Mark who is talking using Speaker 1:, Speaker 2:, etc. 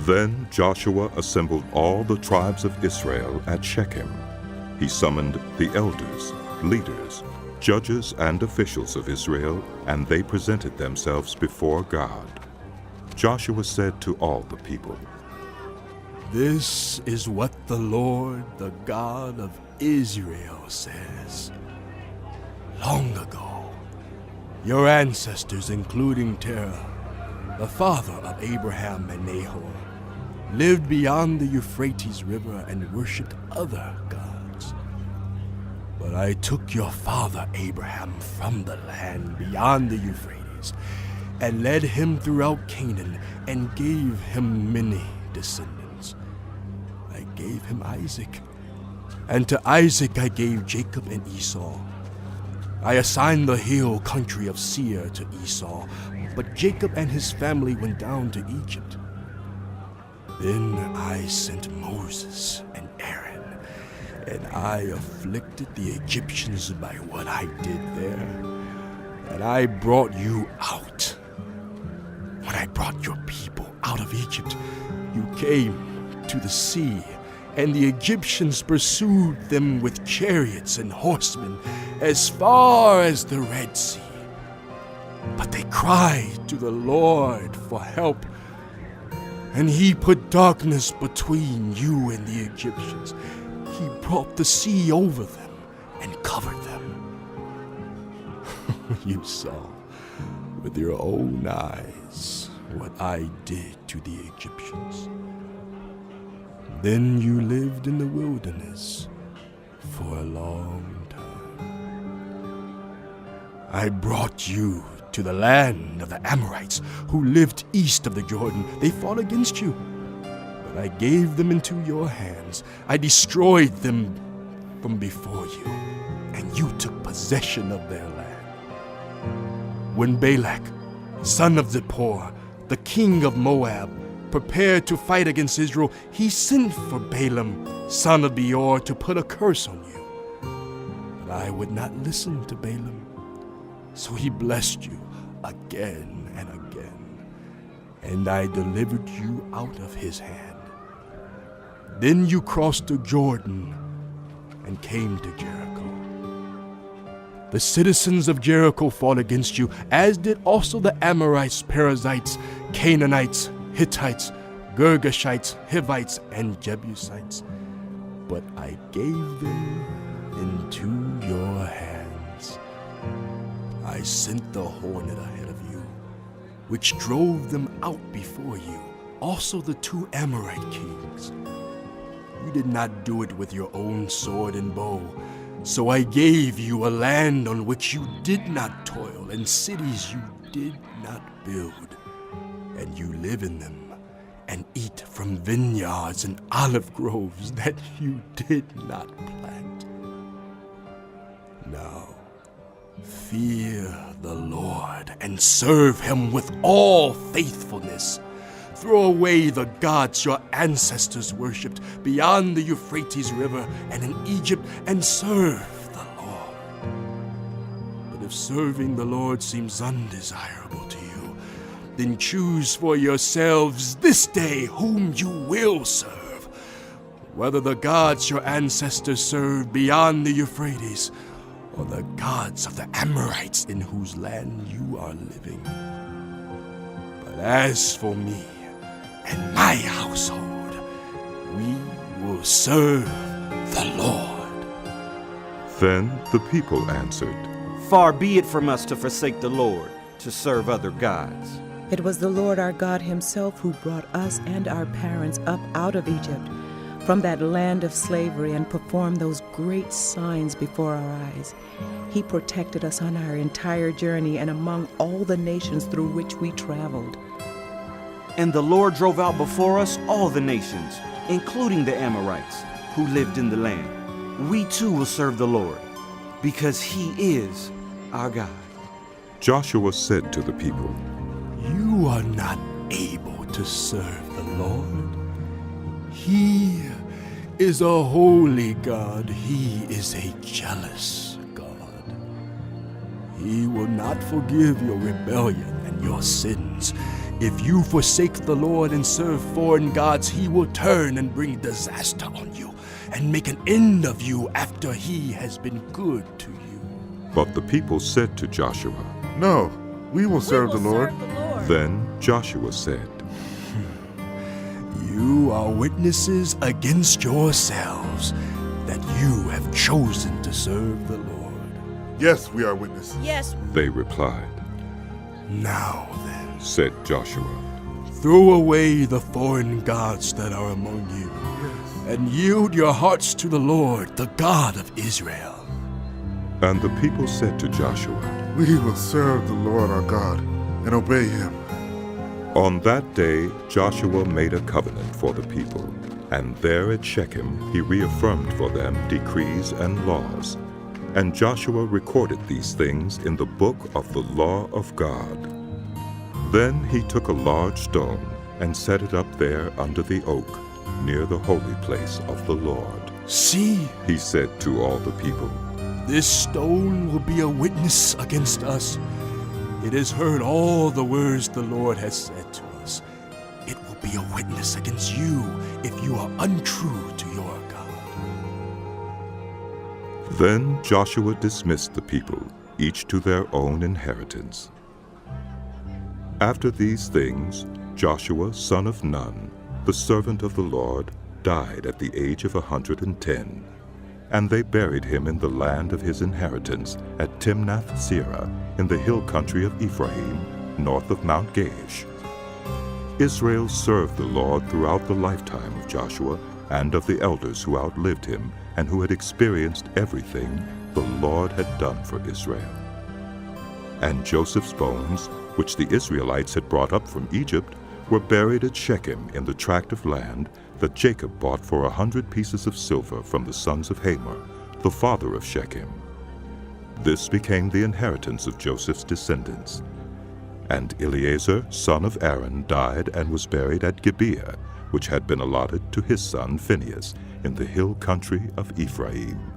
Speaker 1: Then Joshua assembled all the tribes of Israel at Shechem. He summoned the elders, leaders, judges, and officials of Israel, and they presented themselves before God. Joshua said to all the people,
Speaker 2: "This is what the Lord, the God of Israel, says. Long ago, your ancestors, including Terah, the father of Abraham and Nahor, lived beyond the Euphrates River and worshipped other gods. But I took your father Abraham from the land beyond the Euphrates and led him throughout Canaan and gave him many descendants. I gave him Isaac, and to Isaac I gave Jacob and Esau. I assigned the hill country of Seir to Esau, but Jacob and his family went down to Egypt. Then I sent Moses and Aaron, and I afflicted the Egyptians by what I did there, and I brought you out. When I brought your people out of Egypt, you came to the sea, and the Egyptians pursued them with chariots and horsemen as far as the Red Sea. But they cried to the Lord for help, and he put darkness between you and the Egyptians. He brought the sea over them and covered them. You saw with your own eyes what I did to the Egyptians. Then you lived in the wilderness for a long time. I brought you to the land of the Amorites, who lived east of the Jordan. They fought against you, but I gave them into your hands. I destroyed them from before you, and you took possession of their land. When Balak, son of Zippor, the king of Moab, prepared to fight against Israel, he sent for Balaam, son of Beor, to put a curse on you. But I would not listen to Balaam. So he blessed you again and again, and I delivered you out of his hand. Then you crossed the Jordan and came to Jericho. The citizens of Jericho fought against you, as did also the Amorites, Perizzites, Canaanites, Hittites, Girgashites, Hivites, and Jebusites. But I gave them into your hands. I sent the hornet ahead of you, which drove them out before you, also the 2 Amorite kings. You did not do it with your own sword and bow, so I gave you a land on which you did not toil, and cities you did not build, and you live in them, and eat from vineyards and olive groves that you did not plant. Now, fear the Lord and serve him with all faithfulness. Throw away the gods your ancestors worshipped beyond the Euphrates River and in Egypt, and serve the Lord. But if serving the Lord seems undesirable to you, then choose for yourselves this day whom you will serve, whether the gods your ancestors served beyond the Euphrates, or the gods of the Amorites in whose land you are living. But as for me and my household, we will serve the Lord."
Speaker 1: Then the people answered,
Speaker 3: "Far be it from us to forsake the Lord, to serve other gods."
Speaker 4: It was the Lord our God himself who brought us and our parents up out of Egypt, from that land of slavery, and performed those great signs before our eyes. He protected us on our entire journey and among all the nations through which we traveled.
Speaker 3: And the Lord drove out before us all the nations, including the Amorites, who lived in the land. We too will serve the Lord, because he is our God.
Speaker 1: Joshua said to the people,
Speaker 2: You are not able to serve the Lord. He is a holy God. He is a jealous God. He will not forgive your rebellion and your sins If you forsake the Lord and serve foreign gods, he will turn and bring disaster on you and make an end of you after he has been good to you.
Speaker 1: But the people said to Joshua,
Speaker 5: No, we will serve the Lord.
Speaker 1: Then Joshua said,
Speaker 2: You are witnesses against yourselves that you have chosen to serve the Lord.
Speaker 5: Yes, we are witnesses.
Speaker 6: Yes,
Speaker 1: They replied.
Speaker 2: Now then,
Speaker 1: Said Joshua,
Speaker 2: throw away the foreign gods that are among you, and yield your hearts to the Lord, the God of Israel.
Speaker 1: and the people said to Joshua,
Speaker 5: We will serve the Lord our God and obey him.
Speaker 1: On that day Joshua made a covenant for the people, and there at Shechem he reaffirmed for them decrees and laws. And Joshua recorded these things in the book of the law of God. Then he took a large stone and set it up there under the oak, near the holy place of the Lord.
Speaker 2: See,
Speaker 1: He said to all the people,
Speaker 2: this stone will be a witness against us. It has heard all the words the Lord has said to us. It will be a witness against you if you are untrue to your God.
Speaker 1: Then Joshua dismissed the people, each to their own inheritance. After these things, Joshua, son of Nun, the servant of the Lord, died at the age of 110. And they buried him in the land of his inheritance at Timnath-Serah, in the hill country of Ephraim, north of Mount Gaash. Israel served the Lord throughout the lifetime of Joshua and of the elders who outlived him and who had experienced everything the Lord had done for Israel. And Joseph's bones, which the Israelites had brought up from Egypt, were buried at Shechem in the tract of land that Jacob bought for 100 pieces of silver from the sons of Hamor, the father of Shechem. This became the inheritance of Joseph's descendants. And Eleazar, son of Aaron, died and was buried at Gibeah, which had been allotted to his son Phinehas, in the hill country of Ephraim.